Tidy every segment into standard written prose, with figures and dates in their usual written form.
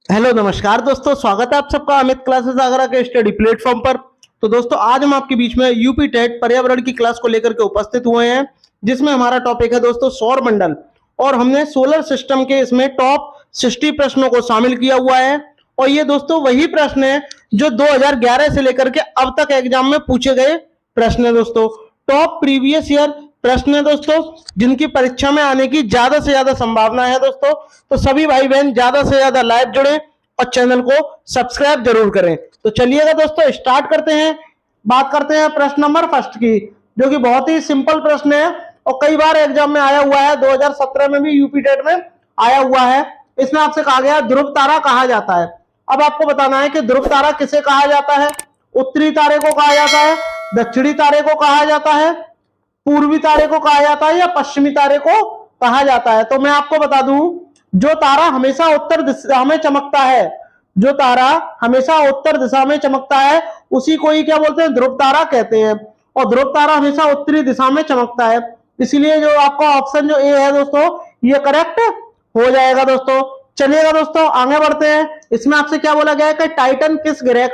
Hello नमस्कार दोस्तों, स्वागत है आप सबका अमित क्लासेस आगरा के स्टडी प्लेटफॉर्म पर। तो दोस्तों आज हम आपके बीच में यूपी टेट पर्यावरण की क्लास को लेकर के उपस्थित हुए हैं, जिसमें हमारा टॉपिक है दोस्तों सौर मंडल। और हमने सोलर सिस्टम के इसमें टॉप 60 प्रश्नों को शामिल किया हुआ है। और ये दोस्तों वही प्रश्न है जो 2011 से लेकर के अब तक एग्जाम में पूछे गए प्रश्न है दोस्तों। टॉप प्रीवियस ईयर प्रश्न है दोस्तों, जिनकी परीक्षा में आने की ज्यादा से ज्यादा संभावना है दोस्तों। तो सभी भाई बहन ज्यादा से ज्यादा लाइव जुड़े और चैनल को सब्सक्राइब जरूर करें। तो चलिएगा दोस्तों स्टार्ट करते हैं। बात करते हैं प्रश्न नंबर फर्स्ट की, जो कि बहुत ही सिंपल प्रश्न है और कई बार एग्जाम में आया हुआ है। 2017 में भी यूपी टेट में आया हुआ है। इसमें आपसे कहा गया ध्रुव तारा कहा जाता है। अब आपको बताना है कि ध्रुव तारा किसे कहा जाता है। उत्तरी तारे को कहा जाता है, दक्षिणी तारे को कहा जाता है, पूर्वी तारे को कहा जाता है, या पश्चिमी तारे को कहा जाता है। तो मैं आपको बता दूं, जो तारा हमेशा उत्तर दिशा में चमकता है, जो तारा हमेशा उत्तर दिशा में चमकता है, उसी को ही क्या बोलते हैं, ध्रुव तारा कहते हैं। और ध्रुव तारा हमेशा उत्तरी दिशा में चमकता है, इसलिए जो आपका ऑप्शन जो ए है दोस्तों, ये करेक्ट हो जाएगा दोस्तों। चलिएगा दोस्तों आगे बढ़ते हैं। इसमें आपसे क्या बोला गया है कि टाइटन किस ग्रह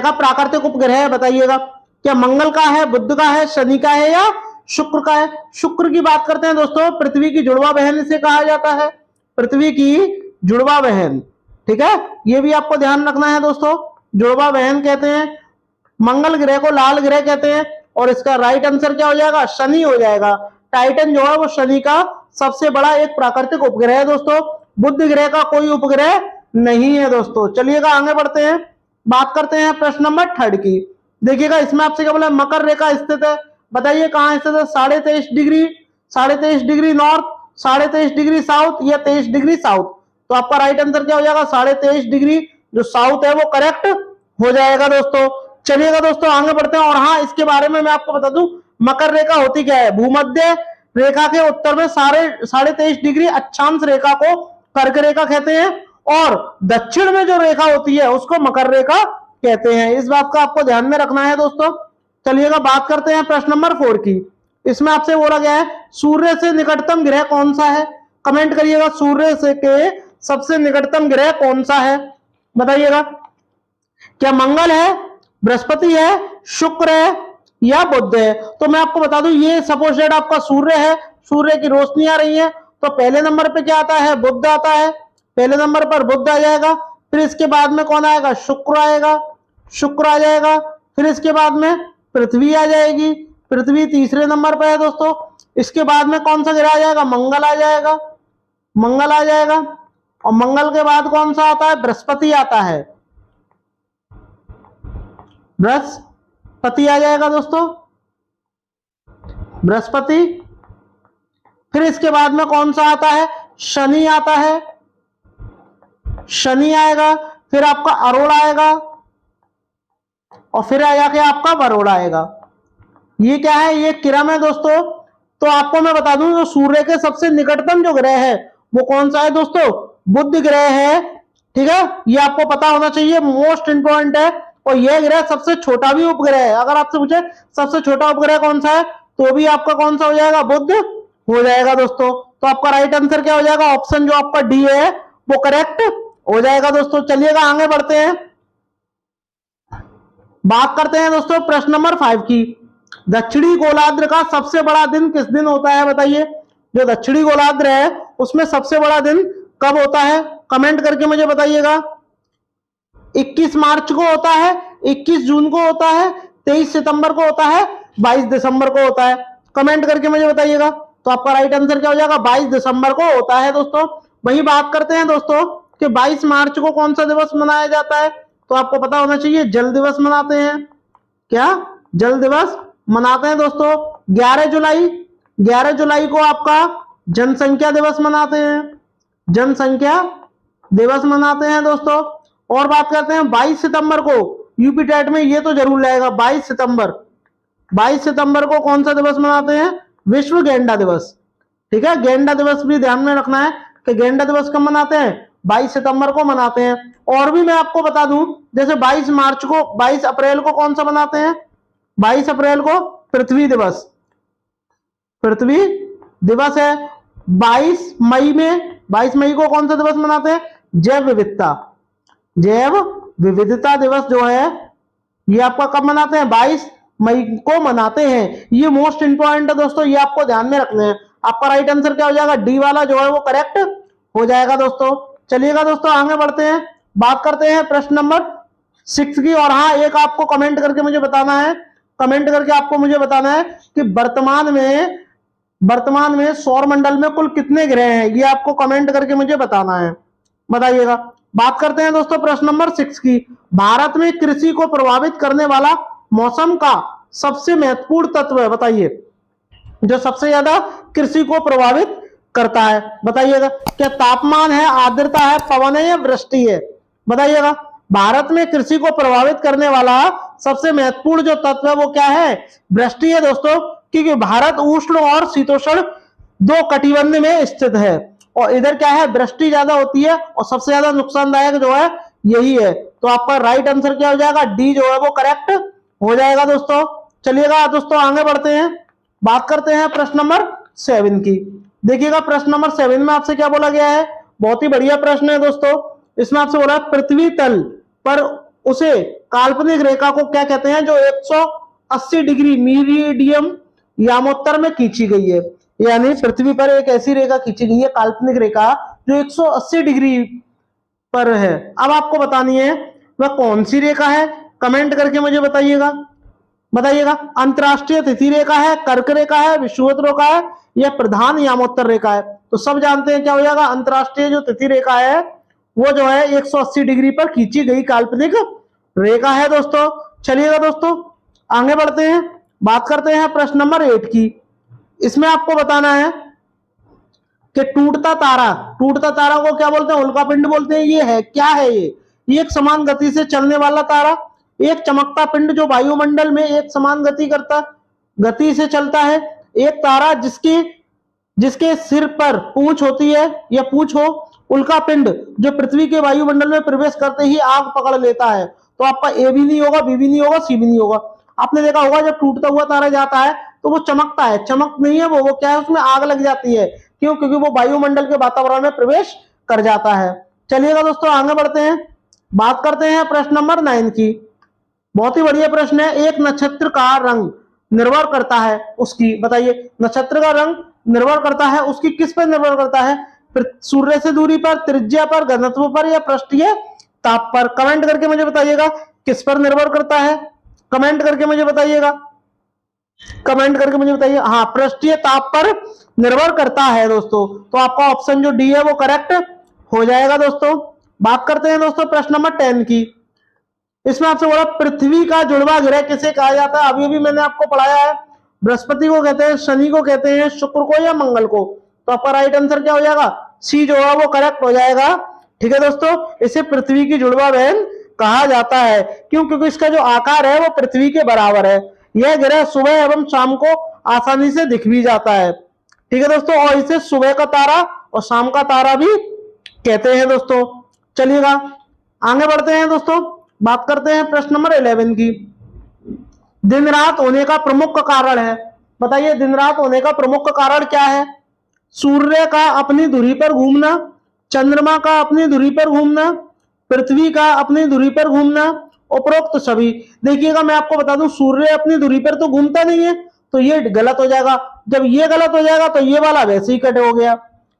का प्राकृतिक उपग्रह है, बताइएगा। क्या मंगल का है, बुध का है, शनि का है, या शुक्र का है। शुक्र की बात करते हैं दोस्तों, पृथ्वी की जुड़वा बहन इसे कहा जाता है, पृथ्वी की जुड़वा बहन। ठीक है, ये भी आपको ध्यान रखना है दोस्तों, जुड़वा बहन कहते हैं। मंगल ग्रह को लाल ग्रह कहते हैं। और इसका राइट आंसर क्या हो जाएगा, शनि हो जाएगा। टाइटन जो है वो शनि का सबसे बड़ा एक प्राकृतिक उपग्रह है दोस्तों। बुध ग्रह का कोई उपग्रह नहीं है दोस्तों। चलिएगा आगे बढ़ते हैं। बात करते हैं प्रश्न नंबर थर्ड की। देखिएगा इसमें आपसे क्या बोला, मकर रेखा स्थित है, बताइए कहां स्थित है। 23.5 डिग्री नॉर्थ, 23.5 डिग्री साउथ, या 23 डिग्री साउथ। तो आपका राइट आंसर क्या हो जाएगा, 23.5 डिग्री जो साउथ है वो करेक्ट हो जाएगा दोस्तों। चलिएगा दोस्तों आगे बढ़ते हैं। और हाँ, इसके बारे में मैं आपको बता दूं, मकर रेखा होती क्या है। भूमध्य रेखा के उत्तर में 23.5 डिग्री अक्षांश रेखा को कर्क रेखा कहते हैं, और दक्षिण में जो रेखा होती है उसको मकर रेखा कहते हैं। इस बात का आपको ध्यान में रखना है दोस्तों। चलिएगा बात करते हैं प्रश्न नंबर 4 की। इसमें आपसे बोला गया है सूर्य से निकटतम ग्रह कौन सा है। कमेंट करिएगा, सूर्य से के सबसे निकटतम ग्रह कौन सा है, बताइएगा। क्या मंगल है, बृहस्पति है, शुक्र है, या बुध है। तो मैं आपको बता दूं, ये सपोजेड आपका सूर्य है, सूर्य की रोशनी आ रही है, तो पहले नंबर पे क्या आता है, बुध आता है। पहले नंबर पर बुध आ जाएगा। फिर इसके बाद में कौन आएगा, शुक्र आएगा, शुक्र आ जाएगा। फिर इसके बाद में पृथ्वी आ जाएगी, पृथ्वी तीसरे नंबर पर है दोस्तों। इसके बाद में कौन सा ग्रह आ जाएगा, मंगल आ जाएगा, मंगल आ जाएगा। और मंगल के बाद कौन सा आता है, बृहस्पति आता है, बृहस्पति आ जाएगा दोस्तों, बृहस्पति। फिर इसके बाद में कौन सा आता है, शनि आता है, शनि आएगा। फिर आपका अरोड़ा आएगा, और फिर आया के आपका वरोड़ा आएगा। ये क्या है, ये किरण है दोस्तों। तो आपको मैं बता दूं, जो सूर्य के सबसे निकटतम जो ग्रह है वो कौन सा है दोस्तों, बुध ग्रह है। ठीक है, ये आपको पता होना चाहिए, मोस्ट इंपॉर्टेंट है। और यह ग्रह सबसे छोटा भी उपग्रह है। अगर आपसे पूछे सबसे छोटा उपग्रह कौन सा है, तो भी आपका कौन सा हो जाएगा, बुध हो जाएगा दोस्तों। तो आपका राइट आंसर क्या हो जाएगा, ऑप्शन जो आपका डी है वो करेक्ट हो जाएगा दोस्तों। चलिएगा आगे बढ़ते हैं। बात करते हैं दोस्तों प्रश्न नंबर 5 की। दक्षिणी गोलार्ध का सबसे बड़ा दिन किस दिन होता है, बताइए। जो दक्षिणी गोलार्ध है उसमें सबसे बड़ा दिन कब होता है, कमेंट करके मुझे बताइएगा। 21 मार्च को होता है, 21 जून को होता है, 23 सितंबर को होता है, 22 दिसंबर को होता है। कमेंट करके मुझे बताइएगा। तो आपका राइट आंसर क्या हो जाएगा, 22 दिसंबर को होता है दोस्तों। वही बात करते हैं दोस्तों कि 22 मार्च को कौन सा दिवस मनाया जाता है। तो आपको पता होना चाहिए, जल दिवस मनाते हैं। क्या, जल दिवस मनाते हैं दोस्तों। 11 जुलाई को आपका जनसंख्या दिवस मनाते हैं, जनसंख्या दिवस मनाते हैं दोस्तों। और बात करते हैं 22 सितंबर को, यूपी टेट में ये तो जरूर लाएगा, 22 सितंबर को कौन सा दिवस मनाते हैं, विश्व गेंडा दिवस। ठीक है, गेंडा दिवस भी ध्यान में रखना है कि गेंडा दिवस कब मनाते हैं, 22 सितंबर को मनाते हैं। और भी मैं आपको बता दूं, जैसे 22 अप्रैल को कौन सा मनाते हैं, 22 अप्रैल को पृथ्वी दिवस, पृथ्वी दिवस है। 22 मई में 22 मई को कौन सा दिवस मनाते हैं? जैव विविधता, जैव विविधता दिवस जो है ये आपका कब मनाते हैं? 22 मई को मनाते हैं। ये मोस्ट इंपॉर्टेंट है दोस्तों, ये आपको ध्यान में रखने हैं। आपका राइट आंसर क्या हो जाएगा? डी वाला जो है वो करेक्ट हो जाएगा दोस्तों। चलिएगा दोस्तों आगे बढ़ते हैं, बात करते हैं प्रश्न नंबर 6 की। और हाँ, एक आपको कमेंट करके मुझे बताना है, कमेंट करके आपको मुझे बताना है कि वर्तमान में सौर मंडल में कुल कितने ग्रह हैं, ये आपको कमेंट करके मुझे बताना है, बताइएगा। बात करते हैं दोस्तों प्रश्न नंबर 6 की। भारत में कृषि को प्रभावित करने वाला मौसम का सबसे महत्वपूर्ण तत्व है, बताइए, जो सबसे ज्यादा कृषि को प्रभावित करता है, बताइएगा। क्या तापमान है, आर्द्रता है, पवन है या वृष्टि है? बताइएगा। भारत में कृषि को प्रभावित करने वाला सबसे महत्वपूर्ण जो तत्व है वो क्या है? वृष्टि है दोस्तों, क्योंकि भारत उष्ण और शीतोष्ण दो कटिबंध में स्थित है और इधर क्या है? वृष्टि ज्यादा होती है और सबसे ज्यादा नुकसानदायक जो है यही है। तो आपका राइट आंसर क्या हो जाएगा? डी जो है वो करेक्ट हो जाएगा दोस्तों। चलिएगा दोस्तों आगे बढ़ते हैं, बात करते हैं प्रश्न नंबर 7 की। देखिएगा प्रश्न नंबर 7 में आपसे क्या बोला गया है? बहुत ही बढ़िया प्रश्न है दोस्तों। इसमें आपसे बोला पृथ्वी तल पर उसे काल्पनिक रेखा को क्या कहते हैं जो 180 डिग्री मीडियम यामोत्तर में खींची गई है। यानी पृथ्वी पर एक ऐसी रेखा खींची गई है, काल्पनिक रेखा, जो 180 डिग्री पर है। अब आपको बतानी है वह कौन सी रेखा है, कमेंट करके मुझे बताइएगा, बताइएगा। अंतरराष्ट्रीय तिथि रेखा है, कर्क रेखा है, विषुवत रेखा है या प्रधान यामोत्तर रेखा है? तो सब जानते हैं क्या हो जाएगा? अंतरराष्ट्रीय जो तिथि रेखा है वो जो है 180 डिग्री पर खींची गई काल्पनिक रेखा है दोस्तों। चलिएगा दोस्तों आगे बढ़ते हैं, बात करते हैं प्रश्न नंबर 8 की। इसमें आपको बताना है कि टूटता तारा को क्या बोलते हैं? उल्कापिंड बोलते हैं। ये है क्या है? ये एक समान गति से चलने वाला तारा, एक चमकता पिंड जो वायुमंडल में एक समान गति से चलता है। एक तारा जिसके सिर पर पूंछ होती है या पूंछ हो। उल्का पिंड जो पृथ्वी के वायुमंडल में प्रवेश करते ही आग पकड़ लेता है। तो आपका ए भी नहीं होगा, बी भी नहीं होगा, सी भी नहीं होगा। आपने देखा होगा जब टूटता हुआ तारा जाता है तो वो चमकता है, चमक नहीं है वो क्या है? उसमें आग लग जाती है। क्यों? क्योंकि वो वायुमंडल के वातावरण में प्रवेश कर जाता है। चलिएगा दोस्तों आगे बढ़ते हैं, बात करते हैं प्रश्न नंबर 9 की। बहुत ही बढ़िया प्रश्न है। एक नक्षत्र का रंग निर्भर करता है उसकी, बताइए, नक्षत्र का रंग निर्भर करता है उसकी किस पर निर्भर करता है? सूर्य से दूरी पर, त्रिज्या पर, घनत्व पर या पृष्ठीय ताप पर? कमेंट करके मुझे बताइएगा किस पर निर्भर करता है, कमेंट करके मुझे बताइएगा, कमेंट करके मुझे बताइए। हाँ, पृष्ठीय ताप पर निर्भर करता है दोस्तों। तो आपका ऑप्शन जो डी है वो करेक्ट हो जाएगा दोस्तों। बात करते हैं दोस्तों प्रश्न नंबर 10 की। इसमें आपसे बोला पृथ्वी का जुड़वा ग्रह किसे कहा जाता है? अभी भी मैंने आपको पढ़ाया है, बृहस्पति को कहते हैं, शनि को कहते हैं, शुक्र को या मंगल को? तो आपका राइट आंसर क्या हो जाएगा? सी जो है वो करेक्ट हो जाएगा। ठीक है दोस्तों, इसे पृथ्वी की जुड़वा बहन कहा जाता है। क्यों? क्योंकि इसका जो आकार है वो पृथ्वी के बराबर है। यह ग्रह सुबह एवं शाम को आसानी से दिख भी जाता है। ठीक है दोस्तों, और इसे सुबह का तारा और शाम का तारा भी कहते हैं दोस्तों। चलिएगा आगे बढ़ते हैं दोस्तों, बात करते हैं प्रश्न नंबर 11 की। दिन रात होने का प्रमुख कारण है, बताइए, दिन रात होने का प्रमुख कारण क्या है? सूर्य का अपनी धुरी पर घूमना, चंद्रमा का अपनी धुरी पर घूमना, पृथ्वी का अपनी धुरी पर घूमना, उपरोक्त सभी। देखिएगा मैं आपको बता दूं, सूर्य अपनी धुरी पर तो घूमता नहीं है, तो ये गलत हो जाएगा। जब ये गलत हो जाएगा तो ये वाला वैसे ही कट हो गया,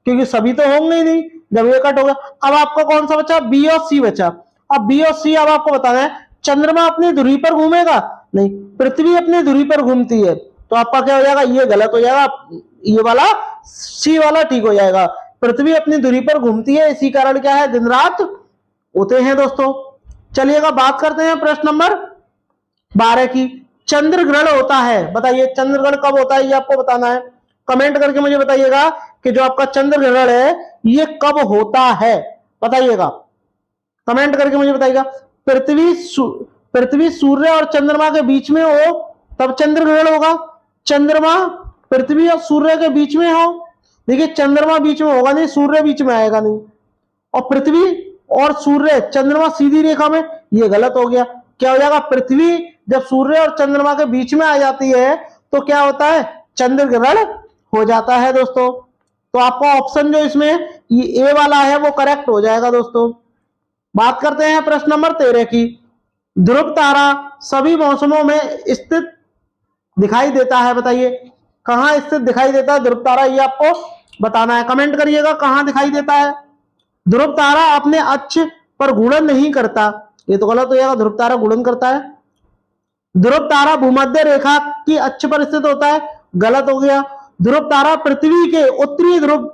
क्योंकि सभी तो होंगे ही नहीं। जब ये कट हो गया, अब आपका कौन सा बचा? बी और सी बचा। अब बी और सी अब आपको बताना है, चंद्रमा अपनी धुरी पर घूमेगा? नहीं, पृथ्वी अपनी धुरी पर घूमती है। तो आपका क्या हो जाएगा? ये गलत हो जाएगा, ये वाला सी वाला ठीक हो जाएगा। पृथ्वी अपनी धुरी पर घूमती है, इसी कारण क्या है? दिन रात होते हैं दोस्तों। चलिएगा बात करते हैं प्रश्न नंबर 12 की। चंद्र ग्रहण होता है, बताइए चंद्र ग्रहण कब होता है, ये आपको बताना है। कमेंट करके मुझे बताइएगा कि जो आपका चंद्र ग्रहण है ये कब होता है, बताइएगा, कमेंट करके मुझे बताइएगा। पृथ्वी सूर्य और चंद्रमा के बीच में हो तब चंद्र ग्रहण होगा। चंद्रमा पृथ्वी और सूर्य के बीच में हो, देखिए चंद्रमा बीच में होगा नहीं, सूर्य बीच में आएगा नहीं। और पृथ्वी और सूर्य चंद्रमा सीधी रेखा में, ये गलत हो गया। क्या हो जाएगा? पृथ्वी जब सूर्य और चंद्रमा के बीच में आ जाती है तो क्या होता है? चंद्र ग्रहण हो जाता है दोस्तों। तो आपका ऑप्शन जो इसमें ये ए वाला है वो करेक्ट हो जाएगा दोस्तों। बात करते हैं प्रश्न नंबर 13 की। ध्रुव तारा सभी मौसमों में स्थित दिखाई देता है, बताइए कहां स्थित दिखाई देता है ध्रुव तारा, ये आपको बताना है। कमेंट करिएगा कहां दिखाई देता है। ध्रुव तारा अपने अक्ष पर घूर्णन नहीं करता, ये तो गलत हो जाएगा, ध्रुव तारा घूर्णन करता है। ध्रुव तारा भूमध्य रेखा की अक्ष पर स्थित होता है, गलत हो गया। ध्रुव तारा पृथ्वी के उत्तरी ध्रुव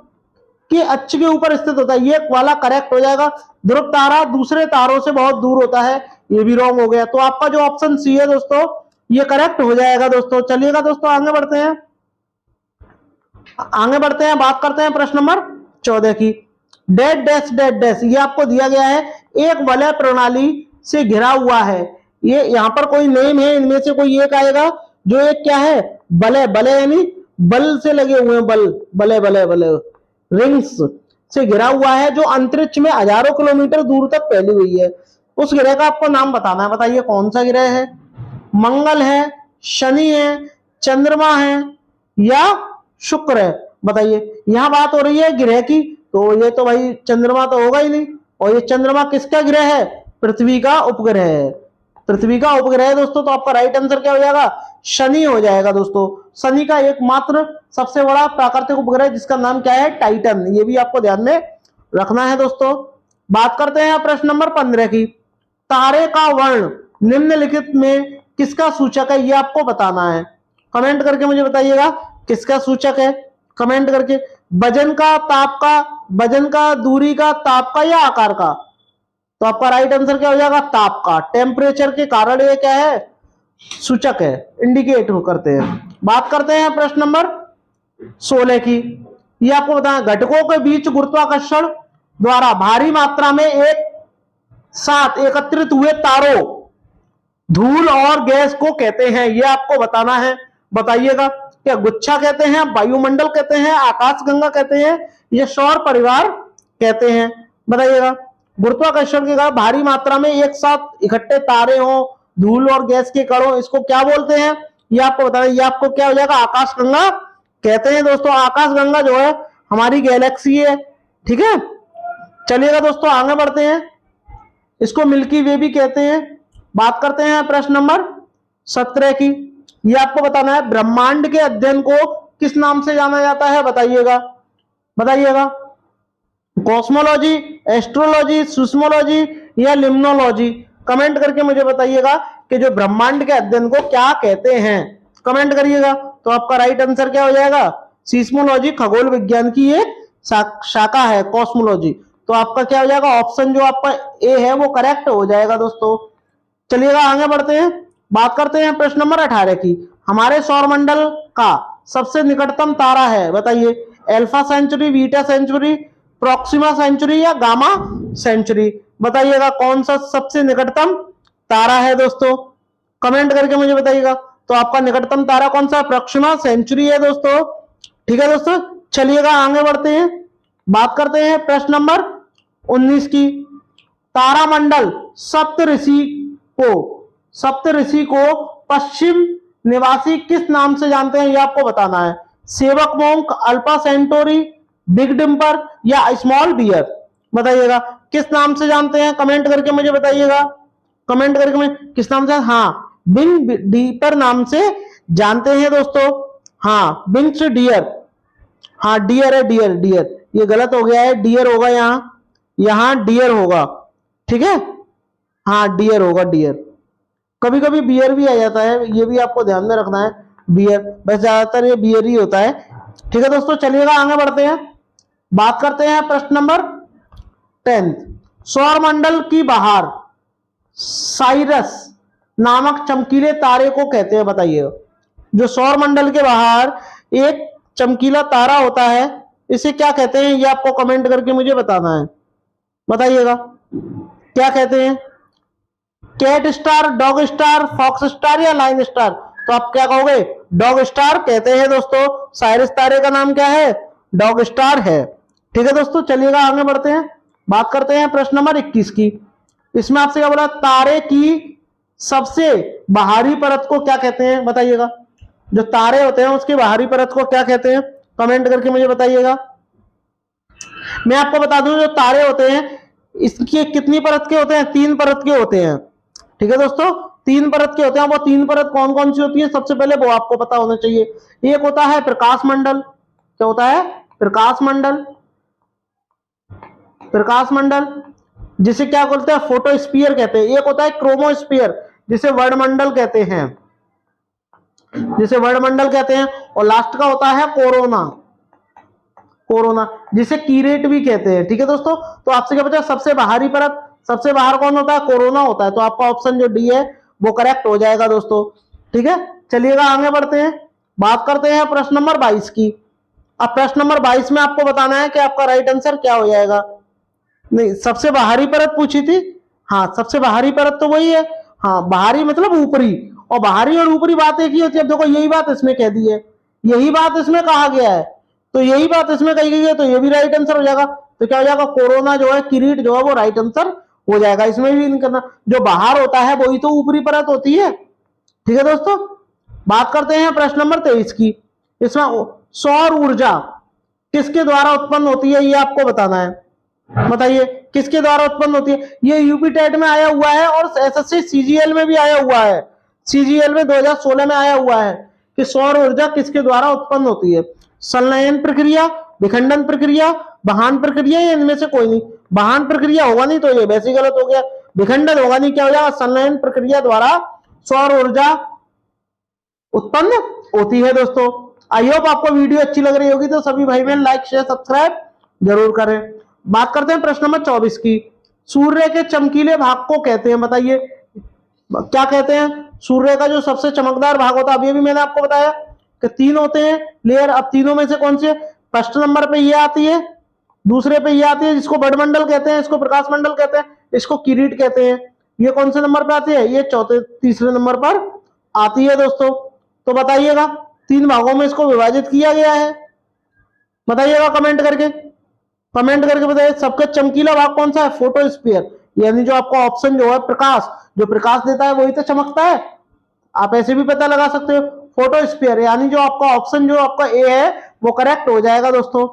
के अक्ष के ऊपर स्थित होता है, ये वाला करेक्ट हो जाएगा। ध्रुव तारा दूसरे तारों से बहुत दूर होता है, ये भी रॉन्ग हो गया। तो आपका जो ऑप्शन सी है दोस्तों ये करेक्ट हो जाएगा दोस्तों। चलिएगा दोस्तों आगे बढ़ते हैं, बात करते हैं प्रश्न नंबर 14 की। डेड डैश डेड डैश, ये आपको दिया गया है, एक वलय प्रणाली से घिरा हुआ है। ये यहाँ पर कोई नेम है, इनमें से कोई एक आएगा जो एक क्या है, बलय, बलय यानी बल से लगे हुए हैं, बल, बलय बलय बलय रिंग्स से घिरा हुआ है, जो अंतरिक्ष में हजारों किलोमीटर दूर तक फैली हुई है। उस ग्रह का आपको नाम बताना है, बताइए कौन सा ग्रह है। मंगल है, शनि है, चंद्रमा है या शुक्र है, बताइए। यहां बात हो रही है ग्रह की, तो ये तो भाई चंद्रमा तो होगा ही नहीं, और ये चंद्रमा किसका ग्रह है, पृथ्वी का उपग्रह है, पृथ्वी का उपग्रह है दोस्तों। तो आपका राइट आंसर क्या हो जाएगा, शनि हो जाएगा दोस्तों। शनि का एकमात्र सबसे बड़ा प्राकृतिक उपग्रह जिसका नाम क्या है, टाइटन, ये भी आपको ध्यान में रखना है दोस्तों। बात करते हैं प्रश्न नंबर 15 की। तारे का वर्ण निम्नलिखित में किसका सूचक है, ये आपको बताना है। कमेंट करके मुझे बताइएगा किसका सूचक है, कमेंट करके। वजन का, ताप का, वजन का, दूरी का, ताप का या आकार का। तो आपका राइट आंसर क्या हो जाएगा, ताप का। टेम्परेचर के कारण ये क्या है, सूचक है, इंडिकेट करते हैं। बात करते हैं प्रश्न नंबर 16 की। ये आपको बताना, घटकों के बीच गुरुत्वाकर्षण द्वारा भारी मात्रा में एक साथ एकत्रित हुए तारों, धूल और गैस को कहते हैं, ये आपको बताना है। बताइएगा क्या गुच्छा कहते हैं, वायुमंडल कहते हैं, आकाशगंगा कहते हैं, ये सौर परिवार कहते हैं, बताइएगा। गुरुत्वाकर्षण के कारण भारी मात्रा में एक साथ इकट्ठे तारे हों, धूल और गैस के कण हों, इसको क्या बोलते हैं, ये आपको बताना है। ये आपको क्या हो जाएगा, आकाशगंगा कहते हैं दोस्तों। आकाशगंगा जो है हमारी गैलेक्सी है, ठीक है। चलिएगा दोस्तों आगे बढ़ते हैं, इसको मिल्की वे भी कहते हैं। बात करते हैं प्रश्न नंबर 17 की। ये आपको बताना है, ब्रह्मांड के अध्ययन को किस नाम से जाना जाता है, बताइएगा, बताइएगा। कॉस्मोलॉजी, एस्ट्रोलॉजी, सुस्मोलॉजी या लिम्नोलॉजी। कमेंट करके मुझे बताइएगा कि जो ब्रह्मांड के अध्ययन को क्या कहते हैं, कमेंट करिएगा। तो आपका राइट आंसर क्या हो जाएगा, सीस्मोलॉजी, खगोल विज्ञान की एक शाखा है कॉस्मोलॉजी। तो आपका क्या हो जाएगा, ऑप्शन जो आपका ए है वो करेक्ट हो जाएगा दोस्तों। चलिएगा आगे बढ़ते हैं, बात करते हैं प्रश्न नंबर 18 की। हमारे सौरमंडल का सबसे निकटतम तारा है, बताइए। Alpha Centauri, Beta Centauri, Proxima Centauri या गामा सेंचुरी, बताइएगा कौन सा सबसे निकटतम तारा है दोस्तों। कमेंट करके मुझे बताइएगा। तो आपका निकटतम तारा कौन सा, प्रॉक्सिमा सेंचुरी है दोस्तों, ठीक है दोस्तों। चलिएगा आगे बढ़ते हैं, बात करते हैं प्रश्न नंबर 19 की। तारामंडल सप्तऋषि को पश्चिम निवासी किस नाम से जानते हैं, ये आपको बताना है। सेवक मोंक, अल्फा सेंटोरी, बिग डिम्पर या स्मॉल बियर, बताइएगा किस नाम से जानते हैं। कमेंट करके मुझे बताइएगा, कमेंट करके मुझे किस नाम से, हाँ बिग डिपर नाम से जानते हैं दोस्तों। हाँ बिंग्स डियर, हाँ डियर है, डियर डियर, ये गलत हो गया है, डियर होगा यहाँ डियर होगा, ठीक है। हाँ डियर होगा, डियर। कभी कभी बियर भी आ जाता है, ये भी आपको ध्यान में रखना है, बियर, बस ज्यादातर ये बियर ही होता है, ठीक है दोस्तों। चलिएगा आगे बढ़ते हैं, बात करते हैं प्रश्न नंबर 10। सौरमंडल की बाहर साइरस नामक चमकीले तारे को कहते हैं, बताइए। जो सौरमंडल के बाहर एक चमकीला तारा होता है, इसे क्या कहते हैं, ये आपको कमेंट करके मुझे बताना है, बताइएगा क्या कहते हैं। Cat star, dog star, fox star या लाइन स्टार। तो आप क्या कहोगे, डॉग स्टार कहते हैं दोस्तों। साइरस तारे का नाम क्या है, डॉग स्टार है, ठीक है दोस्तों। चलिएगा आगे बढ़ते हैं, बात करते हैं प्रश्न नंबर 21 की। इसमें आपसे क्या बोला, तारे की सबसे बाहरी परत को क्या कहते हैं, बताइएगा। जो तारे होते हैं उसकी बाहरी परत को क्या कहते हैं, कमेंट करके मुझे बताइएगा। मैं आपको बता दूं जो तारे होते हैं इसके कितनी परत के होते हैं, 3 परत के होते हैं। ठीक है दोस्तों, 3 परत के होते हैं। वो 3 परत कौन कौन सी होती है सबसे पहले वो आपको पता होना चाहिए। एक होता है प्रकाश मंडल, क्या होता है, प्रकाश मंडल, प्रकाश मंडल जिसे क्या बोलते हैं, फोटोस्फीयर कहते हैं। एक होता है क्रोमोस्फीयर जिसे वर्णमंडल कहते हैं, जिसे वर्णमंडल कहते हैं। और लास्ट का होता है कोरोना, कोरोना जिसे कीरेट भी कहते हैं। ठीक है दोस्तों, तो आपसे क्या पूछा, सबसे बाहरी परत, सबसे बाहर कौन होता है, कोरोना होता है। तो आपका ऑप्शन जो डी है वो करेक्ट हो जाएगा दोस्तों। ठीक है, चलिएगा आगे बढ़ते हैं, बात करते हैं प्रश्न नंबर 22 की। अब प्रश्न नंबर 22 में आपको बताना है कि आपका राइट आंसर क्या हो जाएगा। नहीं, सबसे बाहरी परत पूछी थी, हाँ सबसे बाहरी परत तो वही है, हाँ बाहरी मतलब ऊपरी, और बाहरी और ऊपरी बात एक ही होती है। अब देखो यही बात इसमें कह दी है, यही बात इसमें कहा गया है, तो यही बात इसमें कही गई है, तो ये भी राइट आंसर हो जाएगा। तो क्या हो जाएगा, कोरोना जो है, किरीट जो है वो राइट आंसर हो जाएगा। इसमें भी नहीं करना, जो बाहर होता है वही तो ऊपरी परत होती है। ठीक है दोस्तों, बात करते हैं प्रश्न नंबर 23 की। इसमें सौर ऊर्जा किसके द्वारा उत्पन्न होती है ये आपको बताना है। बताइए किसके द्वारा उत्पन्न होती है। ये यूपी टेट में आया हुआ है और एसएससी सीजीएल में भी आया हुआ है। सीजीएल में 2016 में आया हुआ है कि सौर ऊर्जा किसके द्वारा उत्पन्न होती है। संलयन प्रक्रिया, विखंडन प्रक्रिया, बहान प्रक्रिया, या इनमें से कोई नहीं। बहान प्रक्रिया होगा नहीं तो ये वैसे ही गलत हो गया। विखंडन होगा नहीं, क्या हो जाएगा, संलयन प्रक्रिया द्वारा सौर ऊर्जा उत्पन्न होती है। दोस्तों आई होप आपको वीडियो अच्छी लग रही होगी, तो सभी भाई बहन लाइक शेयर सब्सक्राइब जरूर करें। बात करते हैं प्रश्न नंबर 24 की। सूर्य के चमकीले भाग को कहते हैं, बताइए क्या कहते हैं। सूर्य का जो सबसे चमकदार भाग होता है, अभी भी मैंने आपको बताया कि 3 होते हैं लेयर। अब तीनों में से कौन सी है, फर्स्ट नंबर पे ये आती है, दूसरे पे ये आती है जिसको बड़मंडल कहते हैं, इसको प्रकाश मंडल कहते हैं, इसको किरीट कहते हैं। ये कौन से नंबर पे आती है, ये तीसरे नंबर पर आती है दोस्तों। तो बताइएगा 3 भागों में इसको विभाजित किया गया है, बताइएगा कमेंट करके, कमेंट करके बताइए सबका चमकीला भाग कौन सा है, फोटोस्फीयर, यानी जो आपका ऑप्शन जो है प्रकाश, जो प्रकाश देता है वही तो चमकता है। आप ऐसे भी पता लगा सकते हो, फोटोस्फीयर, यानी जो आपका ऑप्शन जो आपका ए है वो करेक्ट हो जाएगा दोस्तों।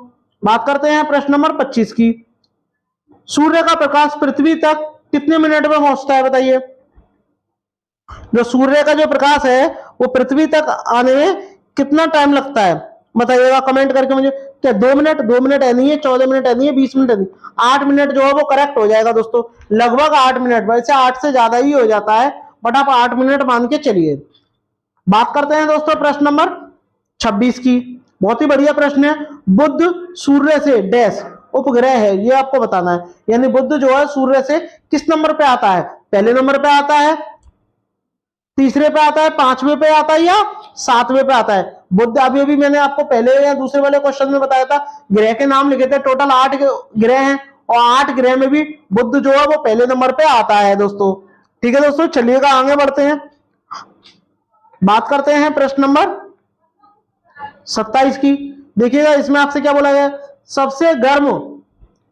बात करते हैं प्रश्न नंबर 25 की। सूर्य का प्रकाश पृथ्वी तक कितने मिनट में पहुंचता है, बताइए। जो सूर्य का जो प्रकाश है वो पृथ्वी तक आने में कितना टाइम लगता है, बताइएगा कमेंट करके मुझे। क्या 2 मिनट, 2 मिनट है नहीं है, 14 मिनट है नहीं है, 20 मिनट है नहीं, 8 मिनट जो है वो करेक्ट हो जाएगा दोस्तों। लगभग 8 मिनट, वैसे 8 से ज्यादा ही हो जाता है, बट आप 8 मिनट मान के चलिए। बात करते हैं दोस्तों प्रश्न नंबर 26 की। बहुत ही बढ़िया प्रश्न है। बुध सूर्य से डैश उपग्रह है, ये आपको बताना है। यानी बुध जो है सूर्य से किस नंबर पे आता है, पहले नंबर पे आता है, तीसरे पे आता है, 5वें पे आता है, या 7वें पे आता है। बुध अभी अभी मैंने आपको पहले या दूसरे वाले क्वेश्चन में बताया था, ग्रह के नाम लिखे थे, टोटल 8 ग्रह हैं, और 8 ग्रह में भी बुध जो है वो पहले नंबर पे आता है दोस्तों। ठीक है दोस्तों, चलिएगा आगे बढ़ते हैं, बात करते हैं प्रश्न नंबर 27 की। देखिएगा इसमें आपसे क्या बोला गया, सबसे गर्म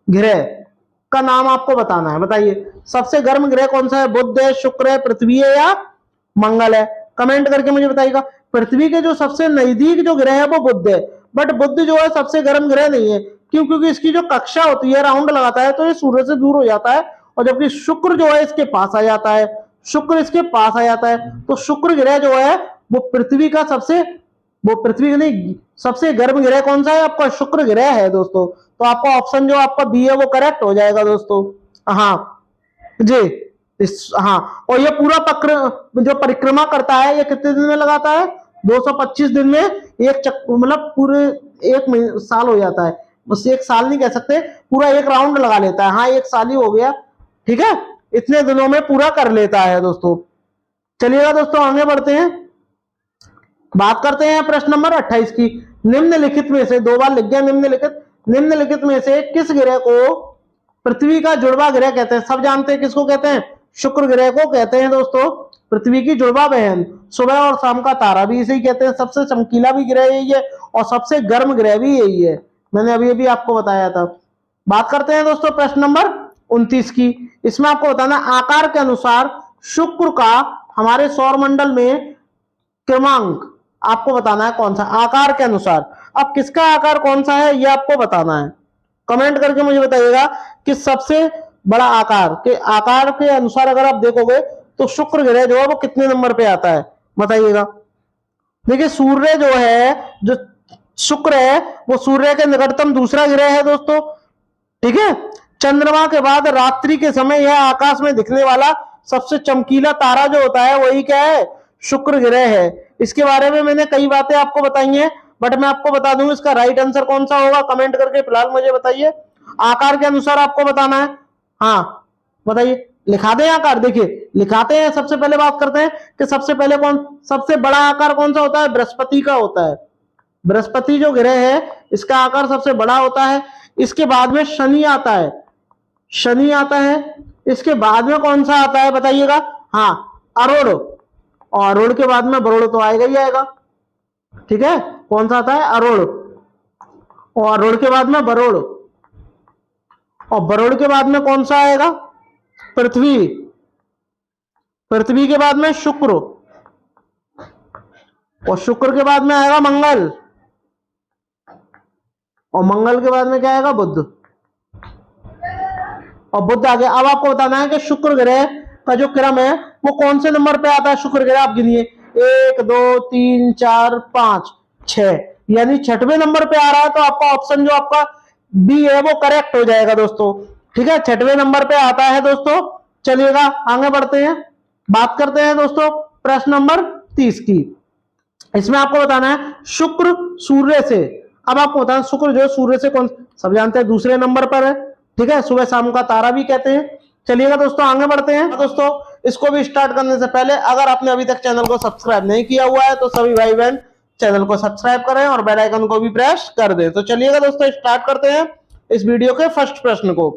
ग्रह का नाम आपको बताना है। बताइए सबसे गर्म ग्रह कौन सा है, बुध है, शुक्र है, पृथ्वी है, या मंगल है। कमेंट करके मुझे बताइएगा। पृथ्वी के जो सबसे नजदीक जो ग्रह है वो बुध है, बट बुध जो है सबसे गर्म ग्रह नहीं है। क्यों, क्योंकि इसकी जो कक्षा होती है, राउंड लगाता है तो ये सूर्य से दूर हो जाता है, और जबकि शुक्र जो है इसके पास आ जाता है, शुक्र इसके पास आ जाता है। तो शुक्र ग्रह जो है वो पृथ्वी का सबसे, वो पृथ्वी का नहीं, सबसे गर्म ग्रह कौन सा है, आपका शुक्र ग्रह है दोस्तों। तो आपका ऑप्शन जो आपका बी है वो करेक्ट हो जाएगा दोस्तों। हाँ जी, हाँ, और ये पूरा जो परिक्रमा करता है ये कितने दिन में लगाता है, 225 दिन में एक मतलब पूरे 1 साल हो जाता है, बस 1 साल नहीं कह सकते, पूरा एक राउंड लगा लेता है। हाँ 1 साल ही हो गया, ठीक है, इतने दिनों में पूरा कर लेता है दोस्तों। चलिएगा दोस्तों आगे बढ़ते हैं, बात करते हैं प्रश्न नंबर 28 की। निम्नलिखित में से, 2 बार लिख गया निम्नलिखित, निम्नलिखित में से किस ग्रह को पृथ्वी का जुड़वा ग्रह कहते हैं। सब जानते हैं किसको कहते हैं, शुक्र ग्रह को कहते हैं दोस्तों, पृथ्वी की जुड़वा बहन, सुबह और शाम का तारा भी इसे ही कहते हैं। सबसे चमकीला भी ग्रह यही है और सबसे गर्म ग्रह भी यही है, मैंने अभी अभी आपको बताया था। बात करते हैं दोस्तों प्रश्न नंबर 29 की। इसमें आपको बताना आकार के अनुसार शुक्र का हमारे सौर मंडल में क्रमांक आपको बताना है कौन सा, आकार के अनुसार। अब किसका आकार कौन सा है ये आपको बताना है। कमेंट करके मुझे बताइएगा कि सबसे बड़ा आकार के अनुसार अगर आप देखोगे तो शुक्र ग्रह जो है वो कितने नंबर पे आता है, बताइएगा। देखिए सूर्य जो है, जो शुक्र है, वो सूर्य के निकटतम दूसरा ग्रह है दोस्तों, ठीक है। चंद्रमा के बाद रात्रि के समय यह आकाश में दिखने वाला सबसे चमकीला तारा जो होता है वही क्या है, शुक्र ग्रह है। इसके बारे में मैंने कई बातें आपको बताई हैं, बट मैं आपको बता दूं इसका राइट आंसर कौन सा होगा, कमेंट करके फिलहाल मुझे बताइए। आकार के अनुसार आपको बताना है, हाँ बताइए, लिखा दें आकार। देखिए लिखाते हैं, सबसे पहले बात करते हैं कि सबसे बड़ा आकार कौन सा होता है, बृहस्पति का होता है। बृहस्पति जो ग्रह है इसका आकार सबसे बड़ा होता है। इसके बाद में शनि आता है, शनि आता है। इसके बाद में कौन सा आता है बताइएगा, हाँ अरुण, और अरुण के बाद में वरुण तो आएगा ही आएगा, ठीक है। कौन सा आता है, अरुण, और अरुण के बाद में वरुण, और वरुण के बाद में कौन सा आएगा, पृथ्वी, पृथ्वी के बाद में शुक्र, और शुक्र के बाद में आएगा मंगल, और मंगल के बाद में क्या आएगा, बुध, और बुध आ गया। अब आपको बताना है कि शुक्र ग्रह का जो क्रम है वो कौन से नंबर पे आता है। शुक्र ग्रह आप गिनिए, 1 2 3 4 5 6, यानी 6वें नंबर पे आ रहा है, तो आपका ऑप्शन जो आपका बी है वो करेक्ट हो जाएगा दोस्तों, ठीक है। 6वें नंबर पे आता है दोस्तों। चलिएगा आगे बढ़ते हैं, बात करते हैं दोस्तों प्रश्न नंबर 30 की। इसमें आपको बताना है शुक्र सूर्य से, अब आपको बताना शुक्र जो है सूर्य से कौन, सब जानते हैं दूसरे नंबर पर है, ठीक है, सुबह शाम का तारा भी कहते हैं। चलिएगा दोस्तों आगे बढ़ते हैं। दोस्तों इसको भी स्टार्ट करने से पहले अगर आपने अभी तक चैनल को सब्सक्राइब नहीं किया हुआ है तो सभी भाई बहन चैनल को सब्सक्राइब करें और बेल आइकन को भी प्रेस कर दें। तो चलिएगा दोस्तों स्टार्ट करते हैं इस वीडियो के फर्स्ट प्रश्न को।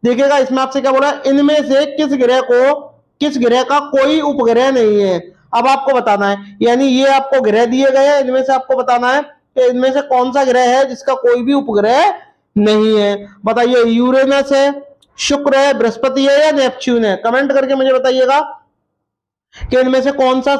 देखिएगा इसमें आपसे क्या बोला, इनमें से किस ग्रह का कोई उपग्रह नहीं है। अब आपको बताना है, यानी ये आपको ग्रह दिए गए हैं, इनमें से आपको बताना है कि इनमें से कौन सा ग्रह है जिसका कोई भी उपग्रह नहीं है। बताइए यूरेनस है, शुक्र है, बृहस्पति है या नेपच्यून है। कमेंट करके मुझे बताइएगा कि इनमें से कौन सा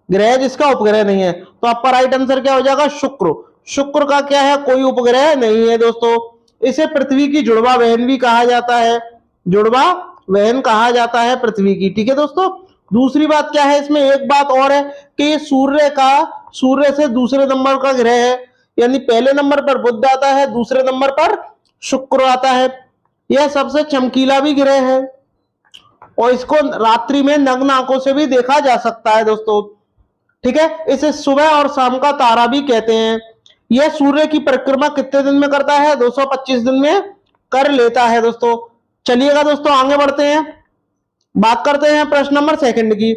ग्रह है जिसका उपग्रह नहीं है। तो आपका राइट आंसर क्या हो जाएगा, शुक्र। शुक्र का क्या है, कोई उपग्रह नहीं है दोस्तों। इसे पृथ्वी की जुड़वा बहन भी कहा जाता है, जुड़वा बहन कहा जाता है पृथ्वी की, ठीक है दोस्तों। दूसरी बात क्या है, इसमें एक बात और है कि ये सूर्य से दूसरे नंबर का ग्रह है, यानी पहले नंबर पर बुध आता है, दूसरे नंबर पर शुक्र आता है। यह सबसे चमकीला भी ग्रह है और इसको रात्रि में नग्न आंखों से भी देखा जा सकता है दोस्तों, ठीक है। इसे सुबह और शाम का तारा भी कहते हैं। यह सूर्य की परिक्रमा कितने दिन में करता है, 225 दिन में कर लेता है दोस्तों। चलिएगा दोस्तों आगे बढ़ते हैं, बात करते हैं प्रश्न नंबर 2 की।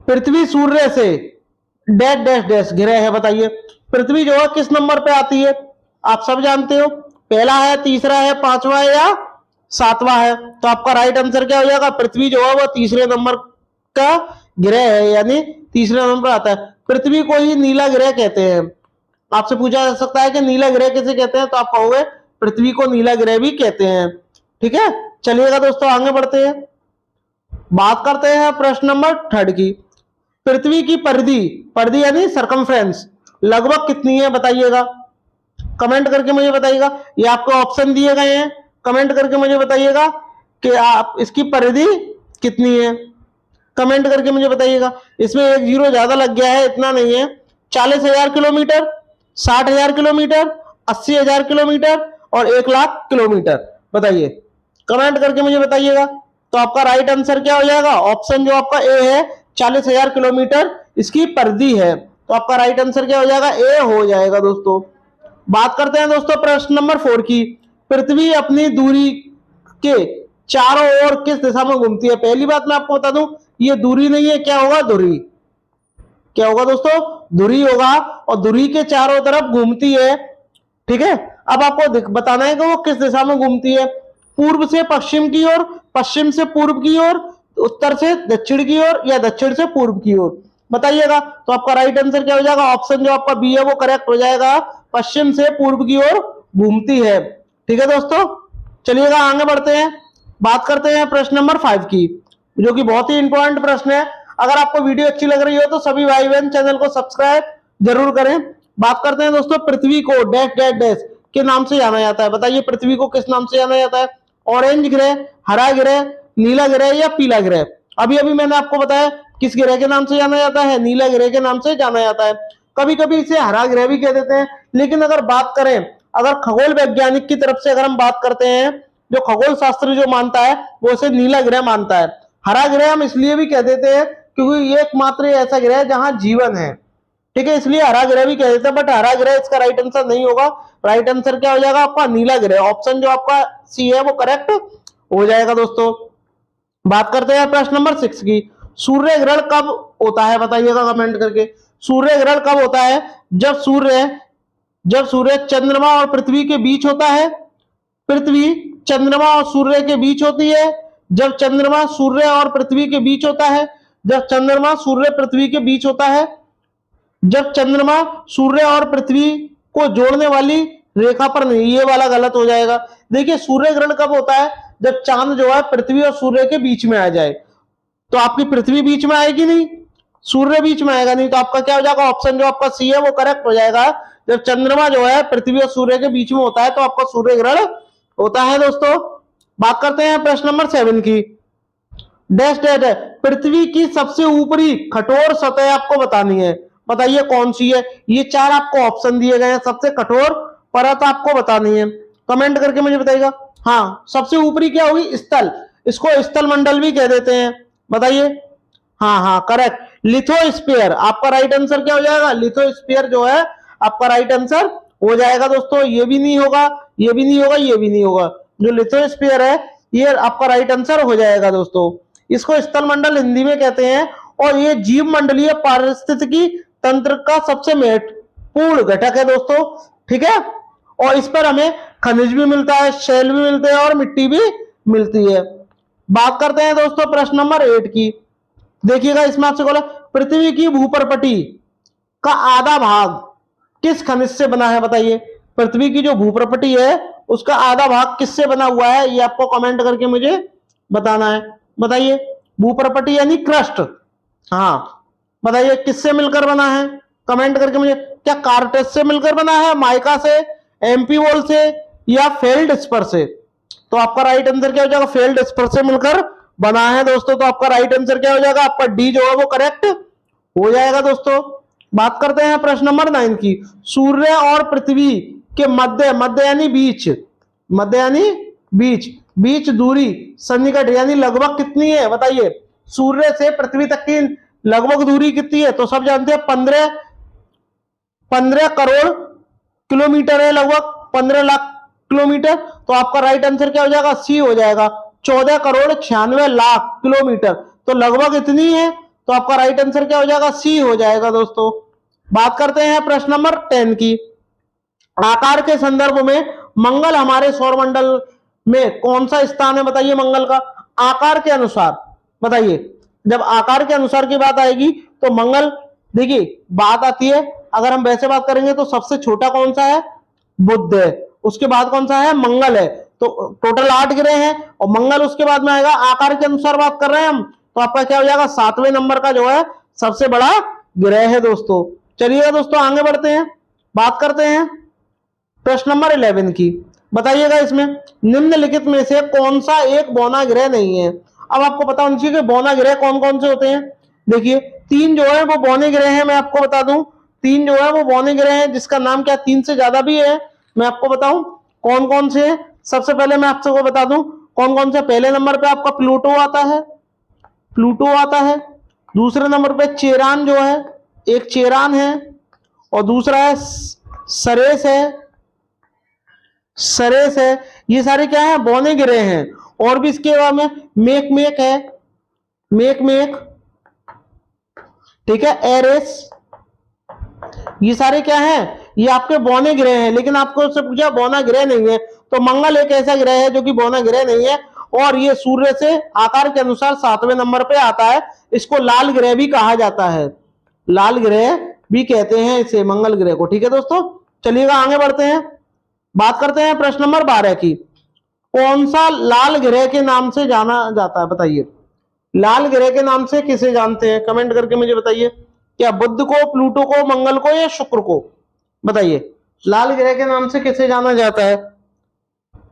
पृथ्वी सूर्य से डैश डैश डैश ग्रह है, बताइए पृथ्वी जो है किस नंबर पे आती है। आप सब जानते हो, पहला है, तीसरा है, 5वां है या 7वां है। तो आपका राइट आंसर क्या हो जाएगा, पृथ्वी जो है वो तीसरे नंबर का ग्रह है, यानी तीसरे नंबर पर आता है। पृथ्वी को ही नीला ग्रह कहते हैं। आपसे पूछा जा सकता है कि नीला ग्रह किसे कहते हैं, तो आप कहोगे पृथ्वी को नीला ग्रह भी कहते हैं, ठीक है। चलिएगा दोस्तों आगे बढ़ते हैं, बात करते हैं प्रश्न नंबर 3 की। पृथ्वी की परिधि यानी सरकमफ्रेंस लगभग कितनी है, बताइएगा। कमेंट करके मुझे बताइएगा, ये आपको ऑप्शन दिए गए हैं, कमेंट करके मुझे बताइएगा कि आप इसकी परिधि कितनी है। कमेंट करके मुझे बताइएगा। इसमें एक जीरो ज्यादा लग गया है, इतना नहीं है। 40,000 किलोमीटर, 60,000 किलोमीटर, 80,000 किलोमीटर और 1,00,000 किलोमीटर, बताइए कमेंट करके मुझे बताइएगा। तो आपका राइट आंसर क्या हो जाएगा, ऑप्शन जो आपका ए है, 40,000 किलोमीटर इसकी परिधि है। तो आपका राइट आंसर क्या हो जाएगा, ए हो जाएगा दोस्तों। बात करते हैं दोस्तों प्रश्न नंबर 4 की। पृथ्वी अपनी दूरी के चारों ओर किस दिशा में घूमती है। पहली बात मैं आपको बता दूं, ये दूरी नहीं है, क्या होगा, धुरी। क्या होगा दोस्तों, धुरी होगा, और धुरी के चारों तरफ घूमती है, ठीक है। अब आपको बताना है कि वो किस दिशा में घूमती है, पूर्व से पश्चिम की ओर, पश्चिम से पूर्व की ओर, उत्तर से दक्षिण की ओर या दक्षिण से पूर्व की ओर, बताइएगा। तो आपका राइट आंसर क्या हो जाएगा, ऑप्शन जो आपका बी है वो करेक्ट हो जाएगा, पश्चिम से पूर्व की ओर घूमती है, ठीक है दोस्तों। चलिएगा आगे बढ़ते हैं, बात करते हैं प्रश्न नंबर 5 की, जो कि बहुत ही इंपॉर्टेंट प्रश्न है। अगर आपको वीडियो अच्छी लग रही हो तो सभी भाई बहन चैनल को सब्सक्राइब जरूर करें। बात करते हैं दोस्तों, पृथ्वी को डैश डैश डैश के नाम से जाना जाता है? बताइए पृथ्वी को किस नाम से जाना जाता है? ऑरेंज ग्रह, हरा ग्रह, नीला ग्रह या पीला ग्रह? अभी अभी मैंने आपको बताया किस ग्रह के नाम से जाना जाता है? नीला ग्रह के नाम से जाना जाता है। कभी कभी इसे हरा ग्रह भी कह देते हैं, लेकिन अगर बात करें, अगर खगोल वैज्ञानिक की तरफ से अगर हम बात करते हैं, जो खगोल शास्त्र जो मानता है वो इसे नीला ग्रह मानता है। हरा ग्रह हम इसलिए भी कह देते हैं क्योंकि ये एकमात्र ऐसा ग्रह है जहां जीवन है, ठीक है, इसलिए हरा ग्रह भी कह देते हैं, बट हरा ग्रह इसका राइट आंसर नहीं होगा। राइट आंसर क्या हो जाएगा आपका? नीला ग्रह। ऑप्शन जो आपका सी है वो करेक्ट हो जाएगा दोस्तों। बात करते हैं प्रश्न नंबर 6 की। सूर्य ग्रहण कब होता है? बताइएगा कमेंट करके। सूर्य ग्रहण कब होता है? जब सूर्य चंद्रमा और पृथ्वी के बीच होता है, पृथ्वी चंद्रमा और सूर्य के बीच होती है, जब चंद्रमा सूर्य और पृथ्वी के बीच होता है, जब चंद्रमा सूर्य पृथ्वी के बीच होता है, जब चंद्रमा सूर्य और पृथ्वी को जोड़ने वाली रेखा पर नहीं। ये वाला गलत हो जाएगा। देखिए सूर्य ग्रहण कब होता है? जब चांद जो है पृथ्वी और सूर्य के बीच में आ जाए। तो आपकी पृथ्वी बीच में आएगी नहीं, सूर्य बीच में आएगा नहीं, तो आपका क्या हो जाएगा? ऑप्शन जो आपका सी है वो करेक्ट हो जाएगा। जब चंद्रमा जो है पृथ्वी और सूर्य के बीच में होता है तो आपका सूर्य ग्रहण होता है दोस्तों। बात करते हैं प्रश्न नंबर 7 की। डैश डैश है, पृथ्वी की सबसे ऊपरी कठोर सतह आपको बतानी है। बताइए कौन सी है? ये 4 आपको ऑप्शन दिए गए हैं, सबसे कठोर परत आपको बतानी है। कमेंट करके मुझे बताइएगा। हाँ, सबसे ऊपरी क्या होगी? स्थल। इसको स्थल मंडल भी कह देते हैं। बताइए। हाँ हाँ करेक्ट, लिथोस्फीयर। आपका राइट आंसर क्या हो जाएगा? लिथोस्फीयर जो है आपका राइट आंसर हो जाएगा दोस्तों। ये भी नहीं होगा, ये भी नहीं होगा, ये भी नहीं होगा। जो लिथोस्फीयर है ये आपका राइट आंसर हो जाएगा दोस्तों। इसको स्थल मंडल हिंदी में कहते हैं, और ये जीव मंडलीय पारिस्थितिकी तंत्र का सबसे महत्वपूर्ण घटक है दोस्तों, ठीक है। और इस पर हमें खनिज भी मिलता है, शैल भी मिलते हैं और मिट्टी भी मिलती है। बात करते हैं दोस्तों प्रश्न नंबर 8 की। देखिएगा इसमें आपसे बोला, पृथ्वी की भूप्रपटी का आधा भाग किस खनिज से बना है? बताइए। पृथ्वी की जो भूप्रपटी है उसका आधा भाग किससे बना हुआ है? ये आपको कमेंट करके मुझे बताना है। बताइए। भूप्रपटी यानी क्रस्ट। हाँ बताइए किससे मिलकर बना है? कमेंट करके मुझे। क्या कार्टेस से मिलकर बना है, माइका से, एमपी वॉल से, या फेल्ड स्पर से? तो आपका राइट आंसर क्या हो जाएगा? फेल्ड स्पर से मिलकर बना है दोस्तों। तो आपका राइट आंसर क्या हो जाएगा? आपका डी जो है वो करेक्ट हो जाएगा दोस्तों। बात करते हैं प्रश्न नंबर 9 की। सूर्य और पृथ्वी के मध्य यानी बीच, मध्य यानी बीच, बीच दूरी सन्निकट यानी लगभग कितनी है? बताइए। सूर्य से पृथ्वी तक की लगभग दूरी कितनी है? तो सब जानते हैं 15 करोड़ किलोमीटर है, लगभग 15 लाख किलोमीटर। तो आपका राइट आंसर क्या हो जाएगा? सी हो जाएगा, 14 करोड़ 96 लाख किलोमीटर। तो लगभग इतनी है, तो आपका राइट आंसर क्या हो जाएगा? सी हो जाएगा दोस्तों। बात करते हैं प्रश्न नंबर 10 की। आकार के संदर्भ में मंगल हमारे सौरमंडल में कौन सा स्थान है? बताइए मंगल का आकार के अनुसार। बताइए। जब आकार के अनुसार की बात आएगी तो मंगल, देखिए बात आती है, अगर हम वैसे बात करेंगे तो सबसे छोटा कौन सा है? बुध है। उसके बाद कौन सा है? मंगल है। तो टोटल 8 ग्रह हैं और मंगल उसके बाद में आएगा। आकार के अनुसार बात कर रहे हैं हम, तो आपका क्या हो जाएगा? 7वें नंबर का जो है सबसे बड़ा ग्रह है दोस्तों। चलिएगा दोस्तों आगे बढ़ते हैं। बात करते हैं प्रश्न नंबर 11 की। बताइएगा इसमें निम्नलिखित में से कौन सा एक बौना ग्रह नहीं है? अब आपको पता होना चाहिए कि बौना ग्रह कौन कौन से होते हैं। देखिए 3 जो है वो बौने ग्रह हैं, मैं आपको बता दूं। 3 जो है वो बौने ग्रह हैं, जिसका नाम क्या 3 से ज्यादा भी है, मैं आपको बताऊं कौन कौन से हैं। सबसे पहले मैं आपसे को बता दूं कौन कौन से। पहले नंबर पे आपका प्लूटो आता है, प्लूटो आता है। दूसरे नंबर पे चेरान जो है, एक चेरान है, और दूसरा है सरेस है, सरेस है। ये सारे क्या है? बौने ग्रह हैं। और भी इसके बाद में मेक है, मेक, ठीक है, एरेस। ये सारे क्या हैं? ये आपके बौने ग्रह हैं। लेकिन आपको उससे पूछा बौना ग्रह नहीं है, तो मंगल एक ऐसा ग्रह है जो कि बौना ग्रह नहीं है, और ये सूर्य से आकार के अनुसार 7वें नंबर पे आता है। इसको लाल ग्रह भी कहा जाता है, लाल ग्रह भी कहते हैं इसे, मंगल ग्रह को। ठीक है दोस्तों, चलिएगा आगे बढ़ते हैं। बात करते हैं प्रश्न नंबर 12 की। कौन सा लाल ग्रह के नाम से जाना जाता है? बताइए। लाल ग्रह के नाम से किसे जानते हैं? कमेंट करके मुझे बताइए। क्या बुध को, प्लूटो को, मंगल को, या शुक्र को? बताइए। लाल ग्रह के नाम से किसे जाना जाता है?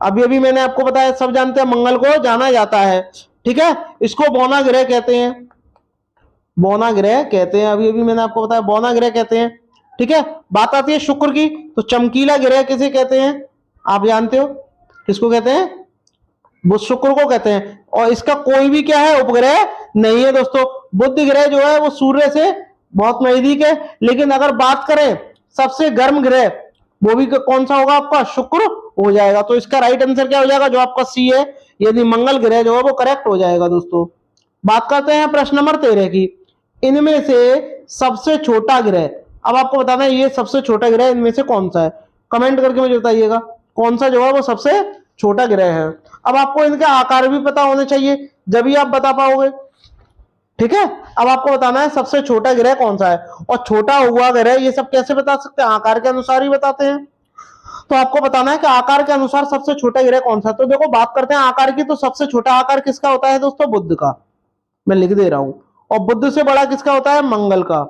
अभी अभी मैंने आपको बताया, सब जानते हैं मंगल को जाना जाता है। ठीक है, इसको बौना ग्रह कहते हैं, बौना ग्रह कहते हैं। अभी अभी मैंने आपको बताया बौना ग्रह कहते हैं। ठीक है, बात आती है शुक्र की, तो चमकीला ग्रह किसे कहते हैं? आप जानते हो किसको कहते हैं? बुध शुक्र को कहते हैं। और इसका कोई भी क्या है, उपग्रह नहीं है दोस्तों। बुध ग्रह जो है वो सूर्य से बहुत नजदीक है। लेकिन अगर बात करें सबसे गर्म ग्रह, वो भी कौन सा होगा आपका? शुक्र हो जाएगा। तो इसका राइट आंसर क्या हो जाएगा? जो आपका सी है, यदि मंगल ग्रह जो है वो करेक्ट हो जाएगा दोस्तों। बात करते हैं प्रश्न नंबर 13 की। इनमें से सबसे छोटा ग्रह, अब आपको बताना है ये सबसे छोटा ग्रह इनमें से कौन सा है। कमेंट करके मुझे बताइएगा कौन सा जो है वो सबसे छोटा ग्रह है। अब आपको इनके आकार भी पता होने चाहिए, जब ही आप बता पाओगे। ठीक है, अब आपको बताना है सबसे छोटा ग्रह कौन सा है। और छोटा हुआ ग्रह ये सब कैसे बता सकते हैं? आकार के अनुसार ही बताते हैं। तो आपको बताना है कि आकार के अनुसार सबसे छोटा ग्रह कौन सा है। तो देखो, बात करते हैं आकार की, तो सबसे छोटा आकार किसका होता है दोस्तों? बुध का। मैं लिख दे रहा हूं। और बुध से बड़ा किसका होता है? मंगल का।